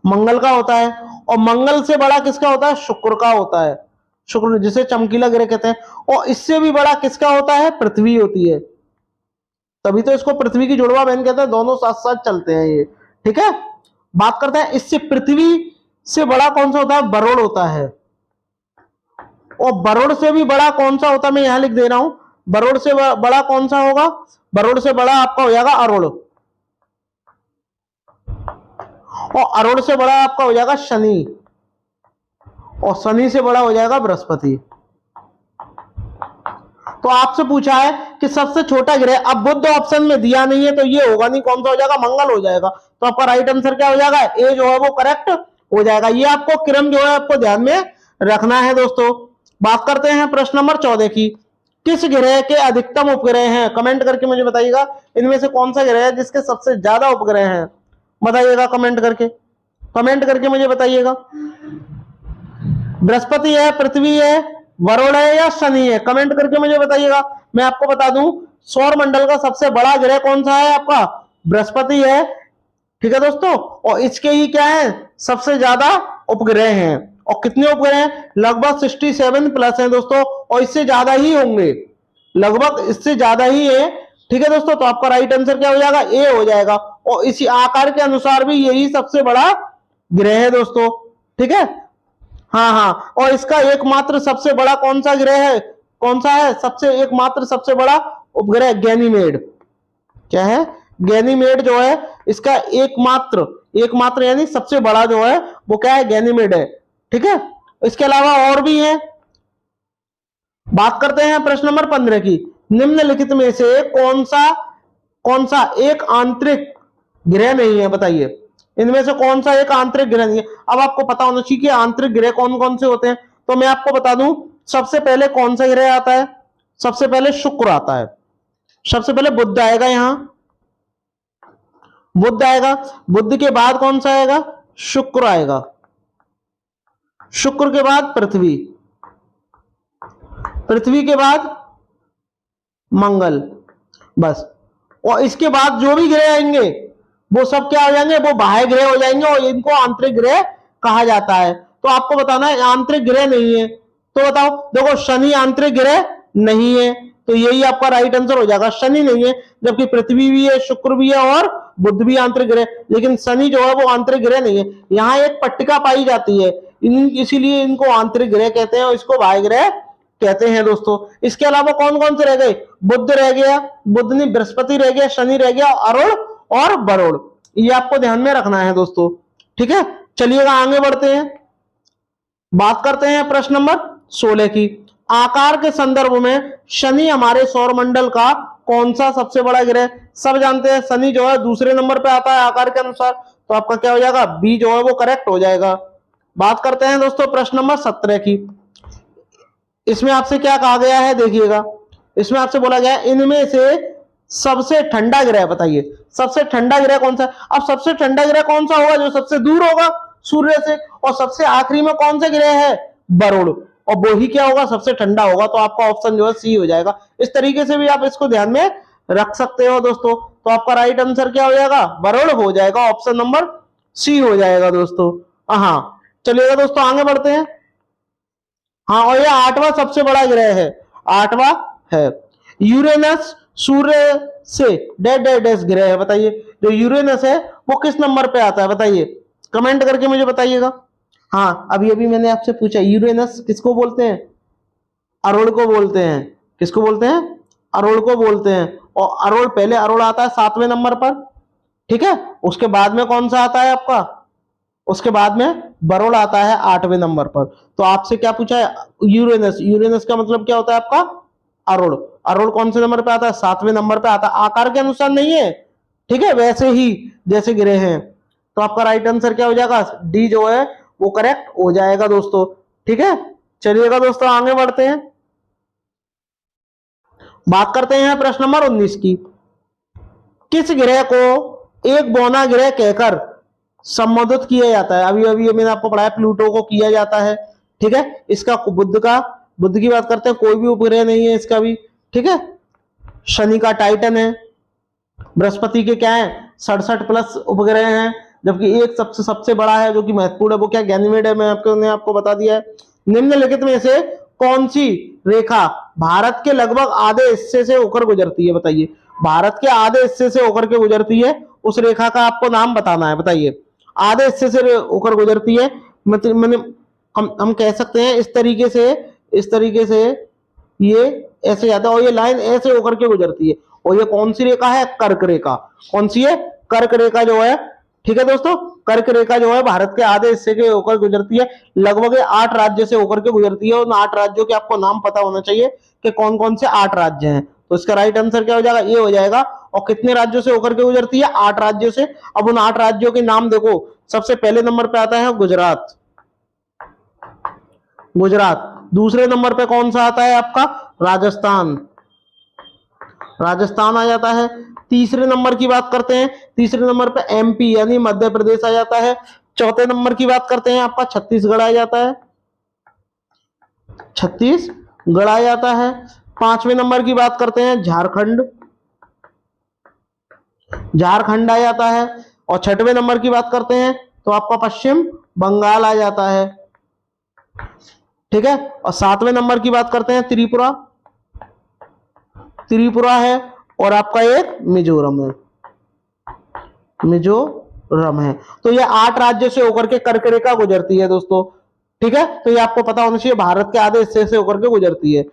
मंगल का होता है। और मंगल से बड़ा किसका होता है? शुक्र का होता है। शुक्र, जिसे चमकीला ग्रह कहते हैं। और इससे भी बड़ा किसका होता है? पृथ्वी होती है। तभी तो इसको पृथ्वी की जुड़वा बहन कहते हैं, दोनों साथ साथ चलते हैं ये। ठीक है, बात करते हैं इससे पृथ्वी से बड़ा कौन सा होता है? वरुण होता है। और वरुण से भी बड़ा कौन सा होता है? मैं यहां लिख दे रहा हूं। वरुण से बड़ा कौन सा होगा? वरुण से बड़ा आपका हो जाएगा अरुण। और अरुण से बड़ा आपका हो जाएगा शनि। और शनि से बड़ा हो जाएगा बृहस्पति। तो आपसे पूछा है कि सबसे छोटा ग्रह, अब बुध ऑप्शन में दिया नहीं है तो ये होगा नहीं, कौन सा हो जाएगा? मंगल हो जाएगा। तो आपका राइट आंसर क्या हो जाएगा? ए जो है वो करेक्ट हो जाएगा। ये आपको क्रम जो है आपको ध्यान में रखना है दोस्तों। बात करते हैं प्रश्न नंबर 14 की। किस ग्रह के अधिकतम उपग्रह हैं? कमेंट करके मुझे बताइएगा इनमें से कौन सा ग्रह है जिसके सबसे ज्यादा उपग्रह हैं। बताइएगा कमेंट करके, कमेंट करके मुझे बताइएगा। बृहस्पति है, पृथ्वी है, वरुण है या शनि है? कमेंट करके मुझे बताइएगा। मैं आपको बता दूं, सौर मंडल का सबसे बड़ा ग्रह कौन सा है आपका? बृहस्पति है। ठीक है दोस्तों, और इसके ही क्या है? सबसे ज्यादा उपग्रह हैं। और कितने उपग्रह हैं? लगभग 67 प्लस हैं दोस्तों। और इससे ज्यादा ही होंगे, लगभग इससे ज्यादा ही है। ठीक है दोस्तों, तो आपका राइट आंसर क्या हो जाएगा? ए हो जाएगा। और इसी आकार के अनुसार भी यही सबसे बड़ा ग्रह है दोस्तों। ठीक है, हाँ हाँ। और इसका एकमात्र सबसे बड़ा कौन सा ग्रह है? कौन सा है सबसे एकमात्र सबसे बड़ा उपग्रह? गैनीमेड। क्या है? गैनीमेड जो है इसका एकमात्र, एकमात्र यानी सबसे बड़ा जो है वो क्या है? गैनीमेड है। ठीक है, इसके अलावा और भी है। बात करते हैं प्रश्न नंबर 15 की। निम्नलिखित में से कौन सा एक आंतरिक ग्रह नहीं है? बताइए इनमें से कौन सा एक आंतरिक ग्रह नहीं है। अब आपको पता होना चाहिए कि आंतरिक ग्रह कौन कौन से होते हैं। तो मैं आपको बता दूं, सबसे पहले कौन सा ग्रह आता है? सबसे पहले शुक्र आता है। सबसे पहले बुध आएगा, यहां बुध आएगा। बुध के बाद कौन सा आएगा? शुक्र आएगा। शुक्र के बाद पृथ्वी, पृथ्वी के बाद मंगल, बस। और इसके बाद जो भी ग्रह आएंगे वो सब क्या हो जाएंगे? वो बाह्य ग्रह हो जाएंगे और इनको आंतरिक ग्रह कहा जाता है। तो आपको बताना है आंतरिक ग्रह नहीं है। तो बताओ, देखो शनि आंतरिक ग्रह नहीं है, तो यही आपका राइट आंसर हो जाएगा। शनि नहीं है, जबकि पृथ्वी भी है, शुक्र भी है और बुध भी आंतरिक ग्रह, लेकिन शनि जो है वो आंतरिक ग्रह नहीं है। यहाँ एक पट्टिका पाई जाती है, इसीलिए इनको आंतरिक ग्रह कहते हैं और इसको बाह्य ग्रह कहते हैं दोस्तों। इसके अलावा कौन कौन से रह गए? बुध रह गया, बुध नहीं, बृहस्पति रह गया, शनि रह गया, अरुण और वरुण। ये आपको ध्यान में रखना है दोस्तों। ठीक है, चलिएगा आगे बढ़ते हैं। बात करते हैं प्रश्न नंबर 16 की। आकार के संदर्भ में शनि हमारे सौर मंडल का कौन सा सबसे बड़ा ग्रह? सब जानते हैं शनि जो है दूसरे नंबर पे आता है आकार के अनुसार। तो आपका क्या हो जाएगा? बी जो है वो करेक्ट हो जाएगा। बात करते हैं दोस्तों प्रश्न नंबर 17 की। इसमें आपसे क्या कहा गया है? देखिएगा, इसमें आपसे बोला गया है इनमें से सबसे ठंडा ग्रह बताइए। सबसे ठंडा ग्रह कौन सा है? अब सबसे ठंडा ग्रह कौन सा होगा? जो सबसे दूर होगा सूर्य से। और सबसे आखिरी में कौन सा ग्रह है? वरुण। और वो ही क्या होगा? सबसे ठंडा होगा। तो आपका ऑप्शन जो है सी हो जाएगा। इस तरीके से भी आप इसको ध्यान में रख सकते हो दोस्तों। तो आपका राइट आंसर क्या हो जाएगा? वरुण हो जाएगा। ऑप्शन नंबर सी हो जाएगा दोस्तों। हाँ, चलिएगा दोस्तों आगे बढ़ते हैं। हाँ, और ये 8वां सबसे बड़ा ग्रह है, 8वां है। यूरेनस सूर्य से डेड डेड ग्रह है, बताइए जो यूरेनस है वो किस नंबर पे आता है, बताइए, कमेंट करके मुझे बताइएगा। हाँ, अभी अभी मैंने आपसे पूछा यूरेनस किसको बोलते हैं, अरुण को बोलते हैं। किसको बोलते हैं, अरुण को बोलते हैं। और अरुण, पहले अरुण आता है 7वें नंबर पर, ठीक है। उसके बाद में कौन सा आता है आपका, उसके बाद में वरुण आता है 8वें नंबर पर। तो आपसे क्या पूछा है, यूरेनस, यूरेनस का मतलब क्या होता है आपका, अरुण। अरुण कौन से नंबर पे आता है, 7वें नंबर पे आता है, आकार के अनुसार नहीं है, ठीक है, वैसे ही जैसे ग्रह हैं। तो आपका राइट आंसर क्या हो जाएगा, डी जो है वो करेक्ट हो जाएगा दोस्तों, ठीक है। चलिएगा दोस्तों आगे बढ़ते हैं, बात करते हैं प्रश्न नंबर 19 की। किस ग्रह को एक बौना ग्रह कहकर संबोधित किया जाता है, अभी अभी मैंने आपको पढ़ाया प्लूटो को किया जाता है, ठीक है। इसका बुध की बात करते हैं, कोई भी उपग्रह नहीं है इसका भी, ठीक है। शनि का टाइटन है, बृहस्पति के क्या है 67 प्लस उपग्रह हैं, जबकि एक सबसे बड़ा है जो कि महत्वपूर्ण है, वो क्या गैनीमेड है, मैं आपको बता दिया है। निम्नलिखित में से कौन सी रेखा भारत के लगभग आधे हिस्से से होकर गुजरती है, बताइए, भारत के आधे हिस्से से होकर के गुजरती है, उस रेखा का आपको नाम बताना है, बताइए। आधे हिस्से से होकर गुजरती है, मतलब मैंने हम कह सकते हैं इस तरीके से ये ऐसे जाता है और ये लाइन ऐसे होकर के गुजरती है। और ये कौन सी रेखा है, कर्क रेखा। कौन सी है, कर्क रेखा जो है, ठीक है दोस्तों। कर्क रेखा जो है भारत के आधे हिस्से के होकर गुजरती है, लगभग 8 राज्य से होकर के गुजरती है। उन 8 राज्यों के आपको नाम पता होना चाहिए कि कौन कौन से 8 राज्य हैं। तो इसका राइट आंसर क्या हो जाएगा, ये हो जाएगा। और कितने राज्यों से होकर के गुजरती है, 8 राज्यों से। अब उन 8 राज्यों के नाम देखो, सबसे पहले नंबर पे आता है गुजरात, गुजरात। दूसरे नंबर पे कौन सा आता है आपका, राजस्थान, राजस्थान आ जाता है। तीसरे नंबर की बात करते हैं, तीसरे नंबर पे एमपी यानी मध्य प्रदेश आ जाता है। चौथे नंबर की बात करते हैं आपका छत्तीसगढ़ आ जाता है, छत्तीसगढ़ आ जाता है। 5वें नंबर की बात करते हैं झारखंड, झारखंड आ जाता है। और 6वें नंबर की बात करते हैं तो आपका पश्चिम बंगाल आ जाता है, ठीक है। और 7वें नंबर की बात करते हैं त्रिपुरा, त्रिपुरा है। और आपका एक मिजोरम है, मिजोरम है। तो ये 8 राज्यों से होकर के कर्क रेखा गुजरती है दोस्तों, ठीक है। तो ये आपको पता होना चाहिए, भारत के आधे हिस्से से होकर के गुजरती है।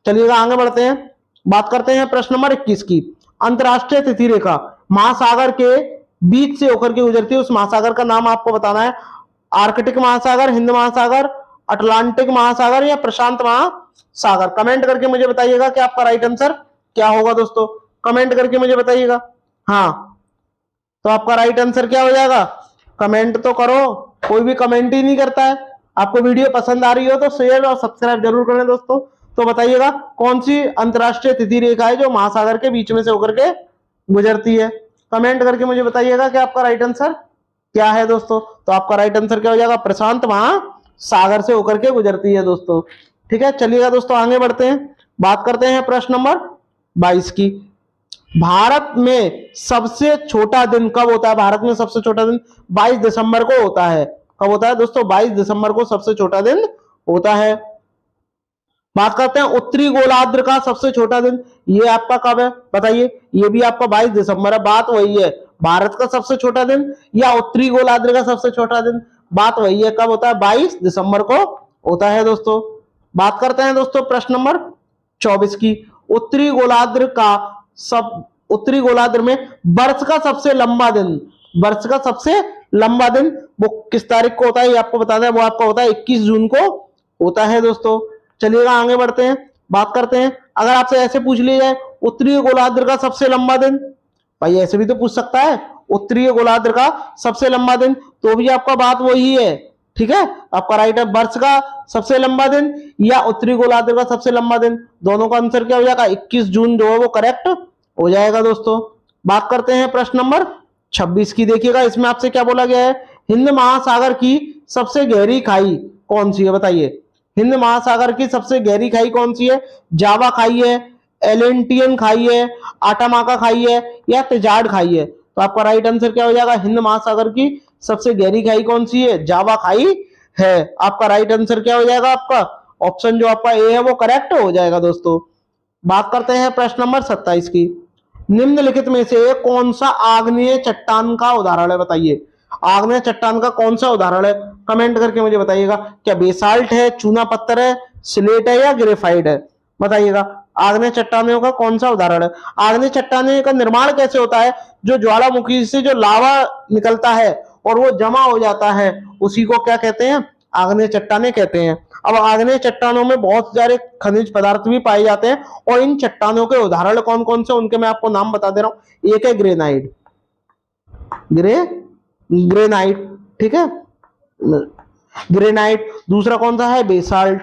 चलिएगा आगे बढ़ते हैं, बात करते हैं प्रश्न नंबर 21 की। अंतरराष्ट्रीय तिथि रेखा महासागर के बीच से होकर के गुजरती है, उस महासागर का नाम आपको बताना है। आर्कटिक महासागर, हिंद महासागर, अटलांटिक महासागर या प्रशांत महासागर। कमेंट करके मुझे बताइएगा कि आपका राइट आंसर क्या होगा दोस्तों, कमेंट करके मुझे बताइएगा। हाँ, तो आपका राइट आंसर क्या हो जाएगा, कमेंट तो करो, कोई भी कमेंट ही नहीं करता है। आपको वीडियो पसंद आ रही हो तो शेयर और सब्सक्राइब जरूर करें दोस्तों। तो बताइएगा कौन सी अंतरराष्ट्रीय तिथि रेखा है जो महासागर के बीच में से होकर के गुजरती है, कमेंट करके मुझे बताइएगा कि आपका राइट आंसर क्या है दोस्तों। तो आपका राइट आंसर क्या हो जाएगा, प्रशांत महासागर से होकर के गुजरती है दोस्तों, ठीक है। चलिएगा दोस्तों आगे बढ़ते हैं, बात करते हैं प्रश्न नंबर 22 की। भारत में सबसे छोटा दिन कब होता है, भारत में सबसे छोटा दिन 22 दिसंबर को होता है। कब होता है दोस्तों, 22 दिसंबर को सबसे छोटा दिन होता है। बात करते हैं उत्तरी गोलार्ध का सबसे छोटा दिन, ये आपका कब है बताइए, ये भी आपका 22 दिसंबर है। बात वही है, भारत का सबसे छोटा दिन या उत्तरी गोलार्ध का सबसे छोटा दिन, बात वही है, कब होता है, 22 दिसंबर को होता है दोस्तों। बात करते हैं दोस्तों प्रश्न नंबर 24 की। उत्तरी गोलार्ध में वर्ष का सबसे लंबा दिन, वर्ष का सबसे लंबा दिन वो किस तारीख को होता है, ये आपको बताना है। वो आपका होता है 21 जून को होता है दोस्तों। चलिएगा आगे बढ़ते हैं, बात करते हैं। अगर आपसे ऐसे पूछ लिया जाए उत्तरी गोलार्ध का सबसे लंबा दिन, भाई ऐसे भी तो पूछ सकता है, उत्तरी गोलार्ध का सबसे लंबा दिन, तो भी आपका बात वही है, ठीक है। आपका राइट है वर्ष का सबसे लंबा दिन या उत्तरी गोलार्ध का सबसे लंबा दिन, दोनों का आंसर क्या हो जाएगा, 21 जून जो है वो करेक्ट हो जाएगा दोस्तों। बात करते हैं प्रश्न नंबर 26 की। देखिएगा इसमें आपसे क्या बोला गया है, हिंद महासागर की सबसे गहरी खाई कौन सी है, बताइए। हिंद महासागर की सबसे गहरी खाई कौन सी है, जावा खाई है, एलेंटियन खाई है, आटामाका खाई है या तिजाड़ खाई है। तो आपका राइट आंसर क्या हो जाएगा, हिंद महासागर की सबसे गहरी खाई कौन सी है, जावा खाई है। आपका राइट आंसर क्या हो जाएगा? आपका ऑप्शन जो आपका ए है वो करेक्ट हो जाएगा दोस्तों। बात करते हैं प्रश्न नंबर 27 की। निम्नलिखित में से कौन सा आग्नेय चट्टान का उदाहरण है? बताइए, आग्नेय चट्टान का कौन सा उदाहरण है? कमेंट करके मुझे बताइएगा। क्या बेसाल्ट है, चूना पत्थर है, स्लेट है या ग्रेफाइट है? बताइएगा आग्नेय चट्टानों का कौन सा उदाहरण है। आग्नेय चट्टानों का निर्माण कैसे होता है? जो ज्वालामुखी से जो लावा निकलता है और वो जमा हो जाता है, उसी को क्या कहते हैं? आग्नेय चट्टाने कहते हैं। अब आग्नेय चट्टानों में बहुत सारे खनिज पदार्थ भी पाए जाते हैं और इन चट्टानों के उदाहरण कौन कौन से उनके मैं आपको नाम बता दे रहा हूं। एक है ग्रेनाइट, ग्रेनाइट, ठीक है, ग्रेनाइट। दूसरा कौन सा है? बेसाल्ट,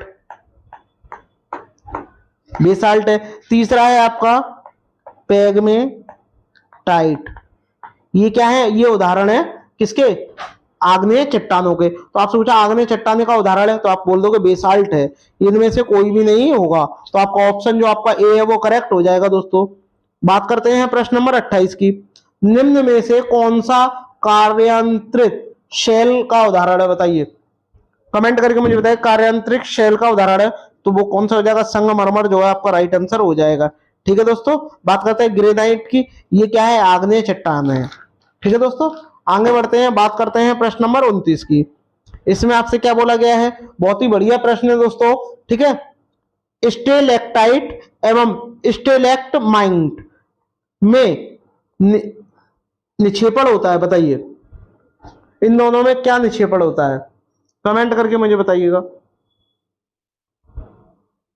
बेसाल्ट है। तीसरा है आपका पेगमेटाइट। ये क्या है? ये उदाहरण है किसके? आग्नेय चट्टानों के। तो आपसे पूछा आग्नेय चट्टाने का उदाहरण है तो आप बोल दोगे बेसाल्ट है। इनमें से कोई भी नहीं होगा, तो आपका ऑप्शन जो आपका ए है वो करेक्ट हो जाएगा दोस्तों। बात करते हैं प्रश्न नंबर 28 की। निम्न में से कौन सा कार्यांतरित शेल का उदाहरण है? बताइए, कमेंट करके मुझे बताइए। कार्यांतरित शेल का उदाहरण है तो वो कौन सा हो जाएगा? संगमरमर जो है आपका राइट आंसर हो जाएगा। ठीक है दोस्तों। बात करते हैं ग्रेनाइट की। ये क्या है? आग्नेय चट्टान है। ठीक है दोस्तों, आगे बढ़ते हैं। बात करते हैं प्रश्न नंबर 29 की। इसमें आपसे क्या बोला गया है? बहुत ही बढ़िया प्रश्न है दोस्तों। ठीक है, स्टेलेक्टाइट एवं स्टेलेक्टमाइट में निक्षेपण होता है। बताइए इन दोनों में क्या निक्षेपण होता है? कमेंट करके मुझे बताइएगा।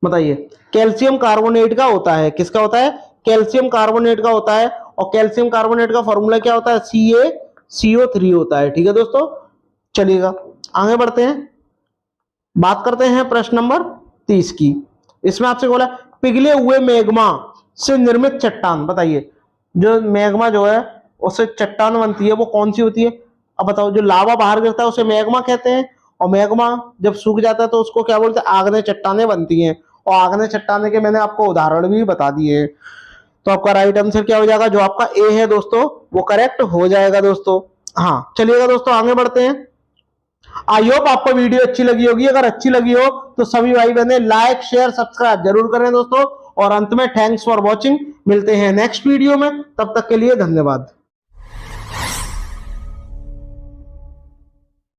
बताइए, कैल्शियम कार्बोनेट का होता है। किसका होता है? कैल्शियम कार्बोनेट का होता है। और कैल्शियम कार्बोनेट का फॉर्मूला क्या होता है? CaCO3 होता है। ठीक है दोस्तों, चलिएगा आगे बढ़ते हैं। बात करते हैं प्रश्न नंबर 30 की। इसमें आपसे बोला पिघले हुए मैग्मा से निर्मित चट्टान। बताइए, जो मैग्मा जो है उससे चट्टान बनती है वो कौन सी होती है? अब बताओ, जो लावा बाहर गिरता है उसे मैग्मा कहते हैं, और मैग्मा जब सूख जाता है तो उसको क्या बोलते हैं? आग्नेय चट्टानें बनती हैं। और आग्नेय चट्टाने के मैंने आपको उदाहरण भी बता दिए हैं। तो आपका राइट आंसर क्या हो जाएगा? जो आपका ए है दोस्तों वो करेक्ट हो जाएगा दोस्तों। हाँ, चलिएगा दोस्तों आगे बढ़ते हैं। आई होप आपको वीडियो अच्छी लगी होगी। अगर अच्छी लगी हो तो सभी भाई बहने लाइक शेयर सब्सक्राइब जरूर करें दोस्तों। और अंत में थैंक्स फॉर वॉचिंग। मिलते हैं नेक्स्ट वीडियो में, तब तक के लिए धन्यवाद।